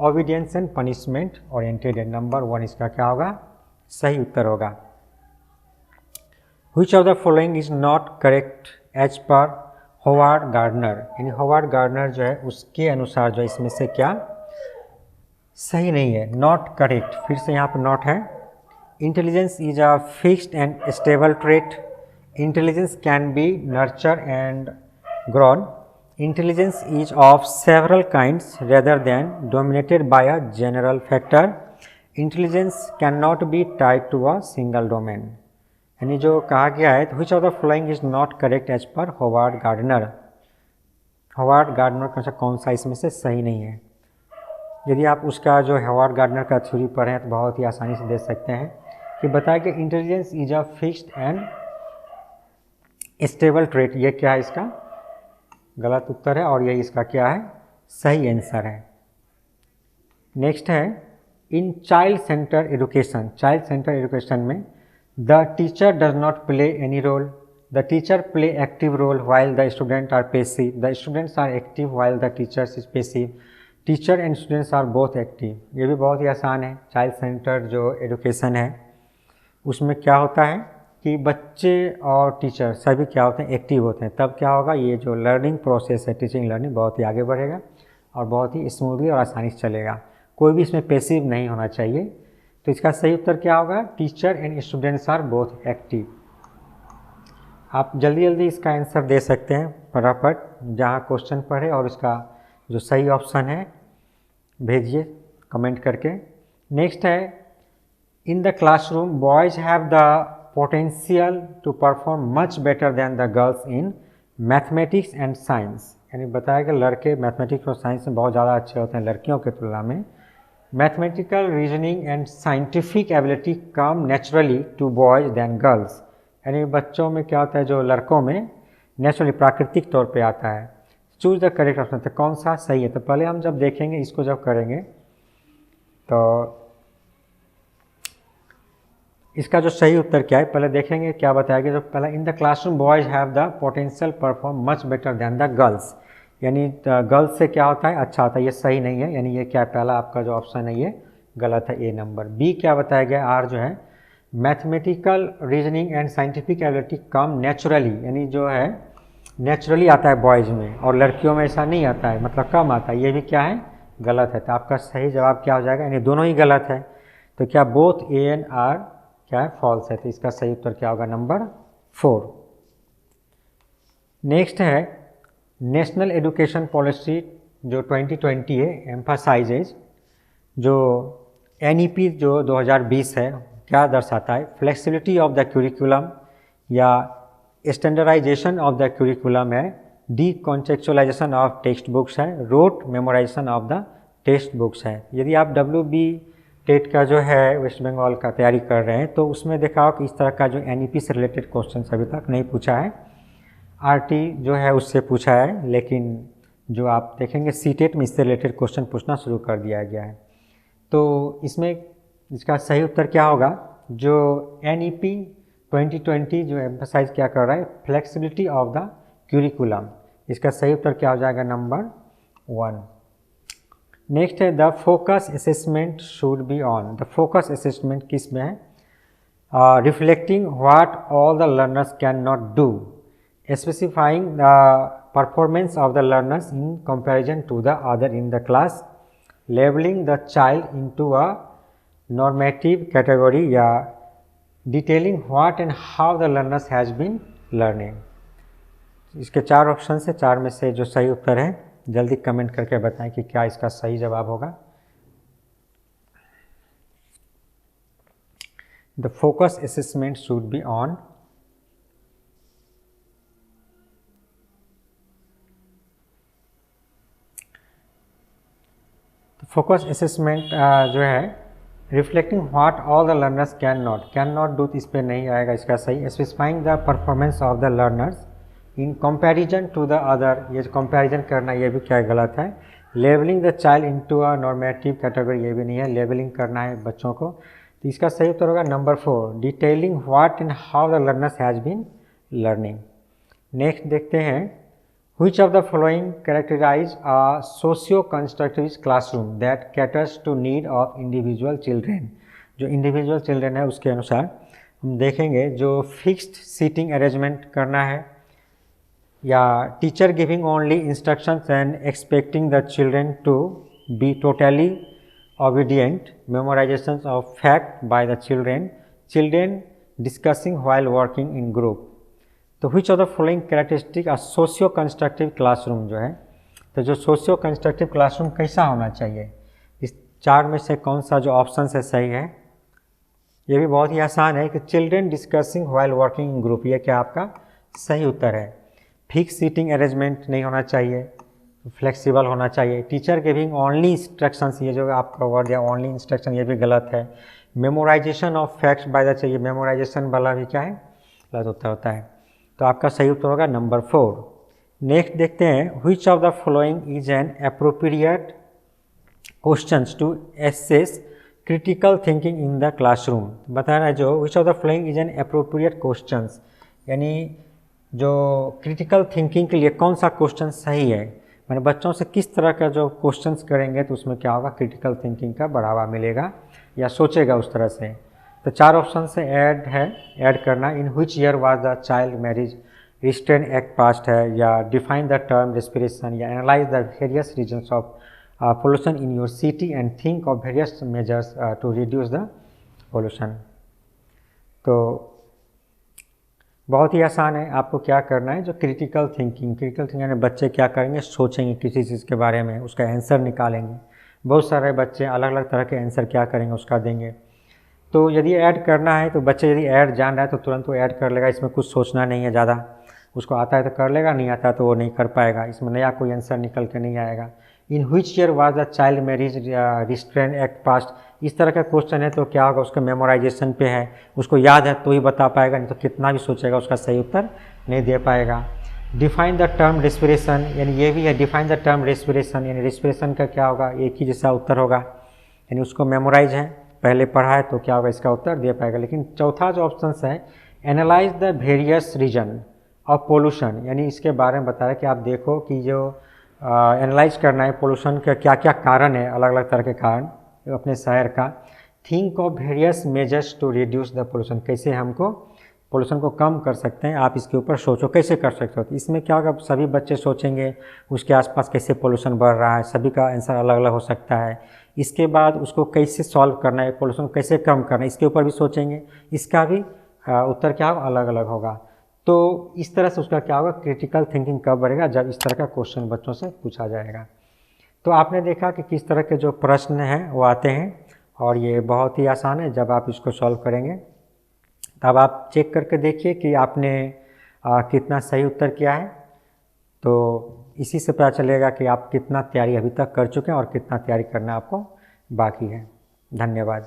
Speaker 1: ओबीडियंस एंड पनिशमेंट ओरिएंटेड है, नंबर 1 इसका क्या होगा, सही उत्तर होगा। Which of the following is not correct as per Howard Gardner, यानी होवार्ड गार्डनर जो है उसके अनुसार जो इसमें से क्या सही नहीं है, नॉट करेक्ट। फिर से यहाँ पर नॉट है। Intelligence is a fixed and stable trait, intelligence can be nurture and grown, intelligence is of several kinds rather than dominated by a general factor. Intelligence can not be tied to a single domain. यानी जो कहा गया है, which of the following is not correct as per Howard Gardner. Howard Gardner कौन सा इसमें से सही नहीं है। यदि आप उसका जो होवार्ड गार्डनर का थ्योरी पढ़ें तो बहुत ही आसानी से देख सकते हैं कि बताया कि intelligence is a fixed and stable trait. ये क्या है, इसका गलत उत्तर है और ये इसका क्या है, सही आंसर है। नेक्स्ट है in child centre education. Child centre education में the teacher does not play any role, the teacher play active role while the student are passive, the students are active while the teachers is passive, teacher and students are both active. ये भी बहुत ही आसान है। चाइल्ड सेंटर जो एजुकेशन है उसमें क्या होता है कि बच्चे और टीचर सभी क्या होते हैं, एक्टिव होते हैं। तब क्या होगा, ये जो लर्निंग प्रोसेस है, टीचिंग लर्निंग, बहुत ही आगे बढ़ेगा और बहुत ही स्मूथली और आसानी से चलेगा। कोई भी इसमें पैसिव नहीं होना चाहिए। तो इसका सही उत्तर क्या होगा, teacher and students are both active. आप जल्दी जल्दी इसका आंसर दे सकते हैं फटाफट, जहाँ क्वेश्चन पढ़े और इसका जो सही ऑप्शन है भेजिए कमेंट करके। नेक्स्ट है in the classroom boys have the potential to perform much better than the girls in mathematics and science. यानी बताया कि लड़के मैथमेटिक्स और साइंस में बहुत ज़्यादा अच्छे होते हैं लड़कियों की तुलना में। Mathematical reasoning and scientific ability come naturally to boys than girls. यानी बच्चों में क्या होता है, जो लड़कों में नेचुरली प्राकृतिक तौर पे आता है। Choose the correct option. तो कौन सा सही है, तो पहले हम जब देखेंगे इसको, जब करेंगे तो इसका जो सही उत्तर क्या है पहले देखेंगे। क्या बताएगा, जो पहला इन the classroom boys have the potential perform much better than the girls. यानी गर्ल्स से क्या होता है, अच्छा होता है। ये सही नहीं है, यानी ये क्या, पहला आपका जो ऑप्शन है ये गलत है, ए नंबर। बी क्या बताया गया, आर जो है mathematical reasoning and scientific ability come naturally, यानी जो है नेचुरली आता है बॉयज़ में और लड़कियों में ऐसा नहीं आता है, मतलब कम आता है। ये भी क्या है, गलत है। तो आपका सही जवाब क्या हो जाएगा, यानी दोनों ही गलत है। तो क्या बोथ ए एंड आर क्या है, फॉल्स है। तो इसका सही उत्तर क्या होगा, नंबर 4। नेक्स्ट है नेशनल एजुकेशन पॉलिसी जो 2020 है एम्फासाइजेज, जो NEP जो 2020 है, क्या दर्शाता है, फ्लेक्सिबिलिटी ऑफ द क्यूरिकुलम या स्टैंडर्डाइजेशन ऑफ द क्यूरिकुलम है, decontextualization of textbooks है, rote memorization of the textbooks है। यदि आप WB टेट का जो है वेस्ट बंगाल का तैयारी कर रहे हैं तो उसमें देखा हो कि इस तरह का जो NEP से रिलेटेड क्वेश्चन अभी तक नहीं पूछा है। RT जो है उससे पूछा है, लेकिन जो आप देखेंगे CTET में इससे रिलेटेड क्वेश्चन पूछना शुरू कर दिया गया है। तो इसमें इसका सही उत्तर क्या होगा, जो NEP 2020 जो एम्फसाइज क्या कर रहा है, फ्लेक्सिबिलिटी ऑफ द क्यूरिकुलम। इसका सही उत्तर क्या हो जाएगा, नंबर 1। नेक्स्ट है the focus assessment should be on. The focus assessment किस में है, reflecting what all the learners can not do, specifying the performance of the learners in comparison to the other in the class, labelling the child into a normative category, या detailing what and how the learners has been learning. इसके 4 ऑप्शन से 4 में से जो सही उत्तर है जल्दी कमेंट करके बताएं कि क्या इसका सही जवाब होगा। The focus assessment should be on. Focus assessment जो है reflecting what all the learners can not do, इस पर नहीं आएगा इसका सही। Specifying the performance of the learners in comparison to the other, ये कंपैरिजन करना ये भी क्या गलत है। Labelling the child into a normative category, ये भी नहीं है, लेबलिंग करना है बच्चों को। तो इसका सही उत्तर होगा number 4, detailing what and how the learners has been learning. Next देखते हैं which of the following characterize a socio constructivist classroom that caters to need of individual children. जो इंडिविजुअल चिल्ड्रेन है उसके अनुसार हम देखेंगे, जो फिक्स्ड सीटिंग अरेंजमेंट करना है, या teacher giving only instructions and expecting the children to be totally obedient, memorizations of fact by the children, children discussing while working in group। तो which of the following characteristic a socio constructive classroom जो है, तो जो सोशियो कंस्ट्रक्टिव क्लासरूम कैसा होना चाहिए, इस चार में से कौन सा जो ऑप्शन है सही है। ये भी बहुत ही आसान है कि children discussing while working in group, ये क्या आपका सही उत्तर है। फिक्स सीटिंग अरेंजमेंट नहीं होना चाहिए, फ्लेक्सिबल होना चाहिए। टीचर गिविंग ओनली इंस्ट्रक्शंस, ये जो आपका वर्ड है ओनली इंस्ट्रक्शन, ये भी गलत है। Memorisation of facts by the, चाहिए मेमोराइजेशन वाला भी क्या है, गलत उत्तर होता है। तो आपका सही उत्तर होगा नंबर 4। नेक्स्ट देखते हैं, which of the following is an appropriate questions to assess critical thinking in the classroom. बता रहा है जो which of the following is an appropriate questions, यानी जो क्रिटिकल थिंकिंग के लिए कौन सा क्वेश्चन सही है, मैंने बच्चों से किस तरह का जो क्वेश्चंस करेंगे तो उसमें क्या होगा, क्रिटिकल थिंकिंग का बढ़ावा मिलेगा या सोचेगा उस तरह से। तो चार ऑप्शन से ऐड है, ऐड करना। In which year was the child marriage restrain act passed है, या डिफाइन द टर्म रेस्पिरेशन, या analyse the various reasons of pollution in your city and think of various measures to reduce the pollution. तो बहुत ही आसान है, आपको क्या करना है, जो क्रिटिकल थिंकिंग यानी बच्चे क्या करेंगे, सोचेंगे किसी चीज़ के बारे में, उसका आंसर निकालेंगे। बहुत सारे बच्चे अलग अलग तरह के आंसर क्या करेंगे, उसका देंगे। तो यदि ऐड करना है तो बच्चे यदि ऐड जान रहा है तो तुरंत वो ऐड कर लेगा, इसमें कुछ सोचना नहीं है ज़्यादा। उसको आता है तो कर लेगा, नहीं आता तो वो नहीं कर पाएगा, इसमें नया कोई आंसर निकल के नहीं आएगा। इन which year was the child marriage restrain act passed, इस तरह का क्वेश्चन है तो क्या होगा, उसका मेमोराइजेशन पे है, उसको याद है तो ही बता पाएगा, नहीं तो कितना भी सोचेगा उसका सही उत्तर नहीं दे पाएगा। डिफाइन द टर्म रेस्पिरेशन, यानी ये भी है, डिफाइन द टर्म रेस्पिरेशन, यानी रेस्पिरेशन का क्या होगा, एक ही जैसा उत्तर होगा, यानी उसको मेमोराइज है, पहले पढ़ा है तो क्या होगा, इसका उत्तर दे पाएगा। लेकिन चौथा जो ऑप्शन है, analyse the various reason of pollution, यानी इसके बारे में बताया कि आप देखो कि जो एनालाइज करना है पोल्यूशन का क्या क्या कारण है, अलग अलग तरह के कारण अपने शहर का। Think of various measures to reduce the pollution, कैसे हमको पोल्यूशन को कम कर सकते हैं, आप इसके ऊपर सोचो कैसे कर सकते हो। तो इसमें क्या होगा, सभी बच्चे सोचेंगे उसके आसपास कैसे पोल्यूशन बढ़ रहा है, सभी का आंसर अलग अलग हो सकता है। इसके बाद उसको कैसे सॉल्व करना है, पोल्यूशन को कैसे कम करना है, इसके ऊपर भी सोचेंगे, इसका भी उत्तर क्या होगा, अलग अलग होगा। तो इस तरह से उसका क्या होगा, क्रिटिकल थिंकिंग कब बढ़ेगा, जब इस तरह का क्वेश्चन बच्चों से पूछा जाएगा। तो आपने देखा कि किस तरह के जो प्रश्न हैं वो आते हैं, और ये बहुत ही आसान है। जब आप इसको सॉल्व करेंगे तब आप चेक करके देखिए कि आपने कितना सही उत्तर किया है, तो इसी से पता चलेगा कि आप कितना तैयारी अभी तक कर चुके हैं और कितना तैयारी करना आपको बाकी है। धन्यवाद।